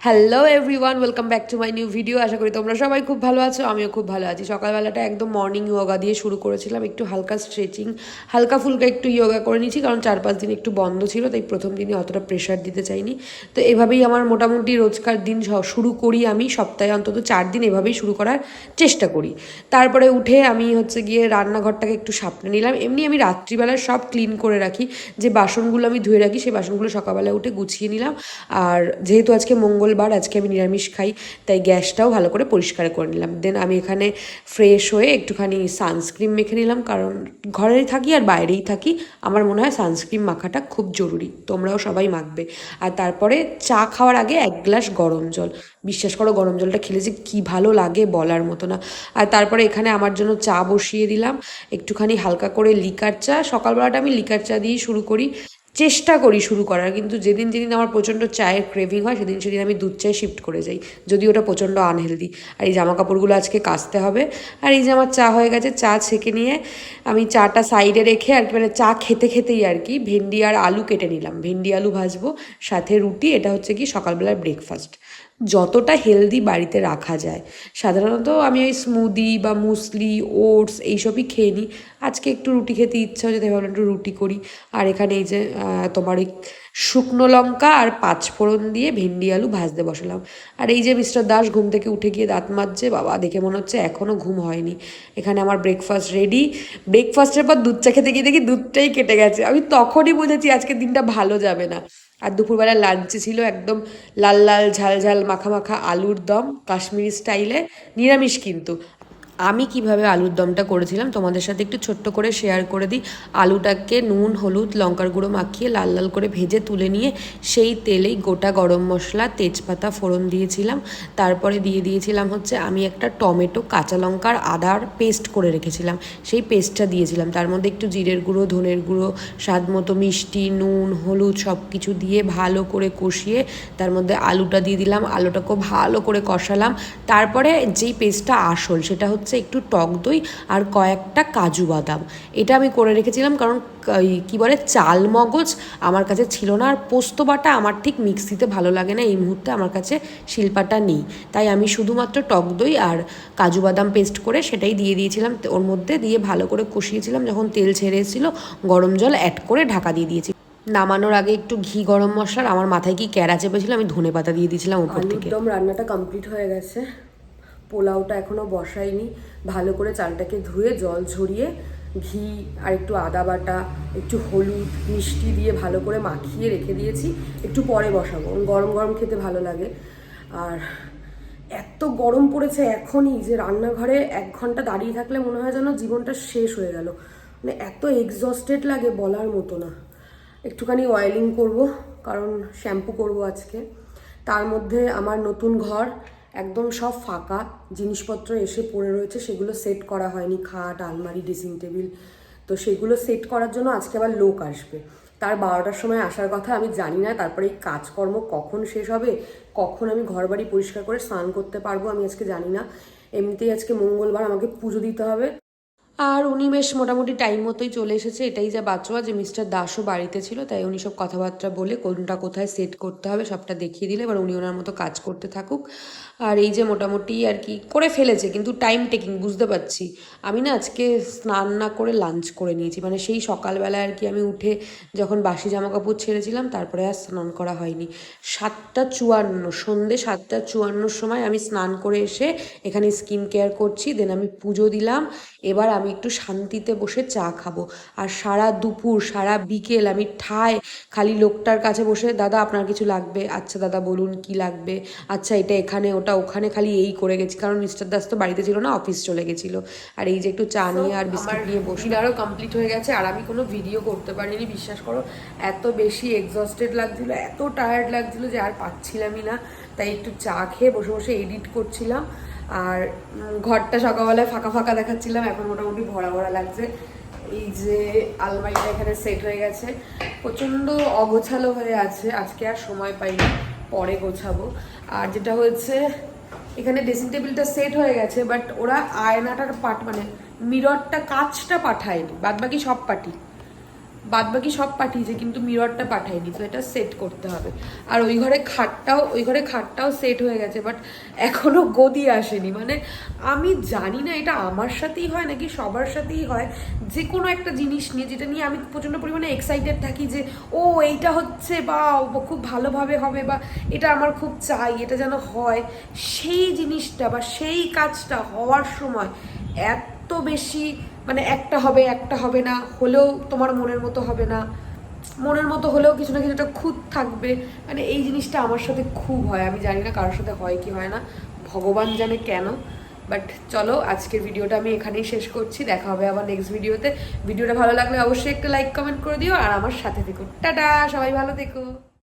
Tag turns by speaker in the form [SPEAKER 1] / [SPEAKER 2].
[SPEAKER 1] Hello everyone, welcome back to my new video. আশা করি তোমরা সবাই খুব ভালো আছো, আমিও খুব ভালো আছি। সকালবেলাটা একদম মর্নিং ইয়োগা দিয়ে শুরু করেছিলাম, একটু হালকা স্ট্রেচিং, হালকা ফুলকা একটু ইয়োগা করে নিয়েছি, কারণ 4-5 দিন একটু বন্ধ ছিল, তাই প্রথম দিনই অতটা প্রেশার দিতে চাইনি। তো এভাবেই আমার মোটামুটি রোজকার দিন শুরু করি, আমি সপ্তাহে অন্তত 4 দিন এভাবেই শুরু করার চেষ্টা করি। তারপরে উঠে আমি গিয়ে রান্নাঘরটাকে একটু সাপড়ে নিলাম। এমনি আমি রাত্রিবেলায় সব ক্লিন করে রাখি, যে বাসনগুলো আমি ধুয়ে রাখি সেই বাসনগুলো সকালবেলা উঠে গুছিয়ে নিলাম। আর যেহেতু আজকে মঙ্গলবার, আজকে আমি নিরামিষ খাই, তাই গ্যাসটাও ভালো করে পরিষ্কার করে নিলাম। দেন আমি এখানে ফ্রেশ হয়ে একটুখানি সানস্ক্রিন মেখে নিলাম, কারণ ঘরেই থাকি আর বাইরেই থাকি, আমার মনে হয় সানস্ক্রিন মাখাটা খুব জরুরি, তোমরাও সবাই মাখবে। আর তারপরে চা খাওয়ার আগে 1 গ্লাস গরম জল, বিশ্বাস করো গরম জলটা খেলে যে কী ভালো লাগে বলার মতো না। আর তারপরে এখানে আমার জন্য চা বসিয়ে দিলাম, একটুখানি হালকা করে লিকার চা। সকালবেলাটা আমি লিকার চা দিয়েই শুরু করি, চেষ্টা করি শুরু করার, কিন্তু যেদিন যেদিন আমার প্রচণ্ড চায়ের ক্রেভিং হয় সেদিন সেদিন আমি দুধ চায়ে শিফট করে যাই, যদি ওটা প্রচণ্ড আনহেলদি। আর এই জামা কাপড়গুলো আজকে কাচতে হবে। আর এই যে আমার চা হয়ে গেছে, চা ছেঁকে নিয়ে আমি চাটা সাইডে রেখে আর কি, মানে চা খেতে খেতেই আর কি ভেন্ডি আর আলু কেটে নিলাম, ভেন্ডি আলু ভাজবো, সাথে রুটি। এটা হচ্ছে কি সকালবেলার ব্রেকফাস্ট, যতটা হেলদি বাড়িতে রাখা যায়। সাধারণত আমি ওই স্মুদি বা মুসলি, ওটস এইসবই খেয়ে নিই। আজকে একটু রুটি খেতে ইচ্ছা হচ্ছে, তাই ভাবলাম একটু রুটি করি। আর এখানে এই যে তোমার ওই শুকনো লঙ্কা আর 5 ফোড়ন দিয়ে ভেন্ডি আলু ভাজতে বসালাম। আর এই যে মিস্টার দাস ঘুম থেকে উঠে গিয়ে দাঁত মাজছে, বাবা দেখে মনে হচ্ছে এখনও ঘুম হয়নি। এখানে আমার ব্রেকফাস্ট রেডি। ব্রেকফাস্টের পর দুধ চা খেতে গিয়ে দেখি দুধটাই কেটে গেছে, আমি তখনই বুঝেছি আজকের দিনটা ভালো যাবে না। আর দুপুরবেলা লাঞ্চে ছিল একদম লাল লাল ঝাল ঝাল মাখা মাখা আলুর দম, কাশ্মীরি স্টাইলে, নিরামিষ কিন্তু। আমি কিভাবে আলুর দমটা করেছিলাম তোমাদের সাথে একটু ছোট্ট করে শেয়ার করে দিই। আলুটাকে নুন, হলুদ, লঙ্কার গুঁড়ো মাখিয়ে লাল লাল করে ভেজে তুলে নিয়ে সেই তেলেই গোটা গরম মশলা, তেজপাতা, ফোড়ন দিয়েছিলাম। তারপরে দিয়ে দিয়েছিলাম আমি একটা টমেটো, কাঁচা লঙ্কার আদার পেস্ট করে রেখেছিলাম, সেই পেস্টটা দিয়েছিলাম। তার মধ্যে একটু জিরের গুঁড়ো, ধনের গুঁড়ো, স্বাদ মতো মিষ্টি, নুন, হলুদ সব কিছু দিয়ে ভালো করে কষিয়ে তার মধ্যে আলুটা দিয়ে দিলাম। আলুটাকেও ভালো করে কষালাম। তারপরে যেই পেস্টটা আসল সেটা একটু টক দই আর কয়েকটা কাজু বাদাম, এটা আমি করে রেখেছিলাম, কারণ কী বলে চাল মগজ আমার কাছে ছিল না। আর পোস্ত বাটা আমার ঠিক মিক্সিতে ভালো লাগে না, এই মুহূর্তে আমার কাছে শিলপাটা নেই, তাই আমি শুধুমাত্র টক দই আর কাজু বাদাম পেস্ট করে সেটাই দিয়ে দিয়েছিলাম ওর মধ্যে, দিয়ে ভালো করে কষিয়েছিলাম। যখন তেল ছেড়ে এসেছিলো গরম জল অ্যাড করে ঢাকা দিয়ে দিয়েছি। নামানোর আগে একটু ঘি, গরম মশলার, আমার মাথায় কি ক্যারা চেপেছিল, আমি ধনেপাতা দিয়ে দিয়েছিলাম উপর থেকে। একদম রান্নাটা কমপ্লিট হয়ে গেছে, পোলাওটা এখনও বসাইনি। ভালো করে চালটাকে ধুয়ে জল ঝরিয়ে ঘি আর একটু আদা বাটা, একটু হলুদ, মিষ্টি দিয়ে ভালো করে মাখিয়ে রেখে দিয়েছি, একটু পরে বসাবো, গরম গরম খেতে ভালো লাগে। আর এত গরম পড়েছে এখনই যে রান্নাঘরে 1 ঘন্টা দাঁড়িয়ে থাকলে মনে হয় যেন জীবনটা শেষ হয়ে গেল, মানে এত এক্সস্টেড লাগে বলার মতো না। একটুখানি অয়েলিং করব, কারণ শ্যাম্পু করব আজকে। তার মধ্যে আমার নতুন ঘর, একদম সব ফাঁকা, জিনিসপত্র এসে পড়ে রয়েছে, সেগুলো সেট করা হয়নি, খাট, আলমারি, ড্রেসিং টেবিল। তো সেগুলো সেট করার জন্য আজকে আবার লোক আসবে, তার 12টার সময় আসার কথা, আমি জানি না তারপরে এই কাজকর্ম কখন শেষ হবে, কখন আমি ঘর বাড়ি পরিষ্কার করে স্নান করতে পারবো আমি আজকে জানি না। এমনিতেই আজকে মঙ্গলবার, আমাকে পুজো দিতে হবে। আর উনি বেশ মোটামুটি টাইম মতোই চলে এসেছে, এটাই যা বাঁচোয়া যে মিস্টার দাসও বাড়িতে ছিল, তাই উনি সব কথাবার্তা বলে কোনটা কোথায় সেট করতে হবে সবটা দেখিয়ে দিলে এবার উনি ওনার মতো কাজ করতে থাকুক। আর এই যে মোটামুটি আর কি করে ফেলেছে, কিন্তু টাইম টেকিং বুঝতে পারছি। আমি না আজকে স্নান না করে লাঞ্চ করে নিয়েছি, মানে সেই সকালবেলা আর কি আমি উঠে যখন বাসি জামা কাপড় ছেড়েছিলাম তারপরে আর স্নান করা হয়নি। 7:54, সন্ধ্যে 7:54 সময় আমি স্নান করে এসে এখানে স্কিন কেয়ার করছি, দেন আমি পুজো দিলাম। এবার আমি একটু শান্তিতে বসে চা খাবো। আর সারা দুপুর, সারা বিকেল আমি ঠায় খালি লোকটার কাছে বসে, দাদা আপনার কিছু লাগবে, আচ্ছা দাদা বলুন কি লাগবে, আচ্ছা এটা এখানে, ওটা ওখানে, খালি এই করে গেছি, কারণ মিস্টার দাস তো বাড়িতে ছিল না, অফিস চলে গেছিলো। আর এই যে একটু চা নিয়ে আর বিস্কিট নিয়ে বসে, আরও কমপ্লিট হয়ে গেছে। আর আমি কোনো ভিডিও করতে পারিনি, বিশ্বাস করো, এত বেশি এক্সস্টেড লাগছিলো, এত টায়ার্ড লাগছিলো যে আর পাচ্ছিলামই না। তাই একটু চা খেয়ে বসে বসে এডিট করছিলাম। আর ঘরটা সকালবেলায় ফাঁকা ফাঁকা দেখাচ্ছিলাম, এখন মোটামুটি ভরা ভরা লাগছে। এই যে আলমারিটা এখানে সেট হয়ে গেছে, প্রচণ্ড অগোছালো হয়ে আছে, আজকে আর সময় পাইনি, পরে গোছাবো। আর যেটা হয়েছে, এখানে ড্রেসিং টেবিলটা সেট হয়ে গেছে, বাট ওরা আয়নাটার মানে মিররটা, কাচটা পাঠায়নি, বাদ বাকি সব পাটি। বাদ বাকি সব পাঠিয়েছে, কিন্তু মিররটা পাঠায়নি, তো এটা সেট করতে হবে। আর ওই ঘরে খাটটাও সেট হয়ে গেছে, বাট এখনো গদি আসেনি। মানে আমি জানি না এটা আমার সাথেই হয় নাকি সবার সাথেই হয়, যে কোনো একটা জিনিস নিয়ে, যেটা নিয়ে আমি প্রচণ্ড পরিমাণে এক্সাইটেড থাকি যে ও এইটা হচ্ছে, বা খুব ভালোভাবে হবে, বা এটা আমার খুব চাই, এটা যেন হয়, সেই জিনিসটা বা সেই কাজটা হওয়ার সময় এত বেশি মানে একটা হবে না, হলেও তোমার মনের মতো হবে না, মনের মতো হলেও কিছু না কিছু একটা খুঁত থাকবে। মানে এই জিনিসটা আমার সাথে খুব হয়, আমি জানি না কারোর সাথে হয় কি হয় না, ভগবান জানে কেন। বাট চলো, আজকের ভিডিওটা আমি এখানেই শেষ করছি, দেখা হবে আবার নেক্সট ভিডিওতে। ভিডিওটা ভালো লাগলে অবশ্যই একটা লাইক কমেন্ট করে দিও, আর আমার সাথে থেকো। টাটা, সবাই ভালো থেকো।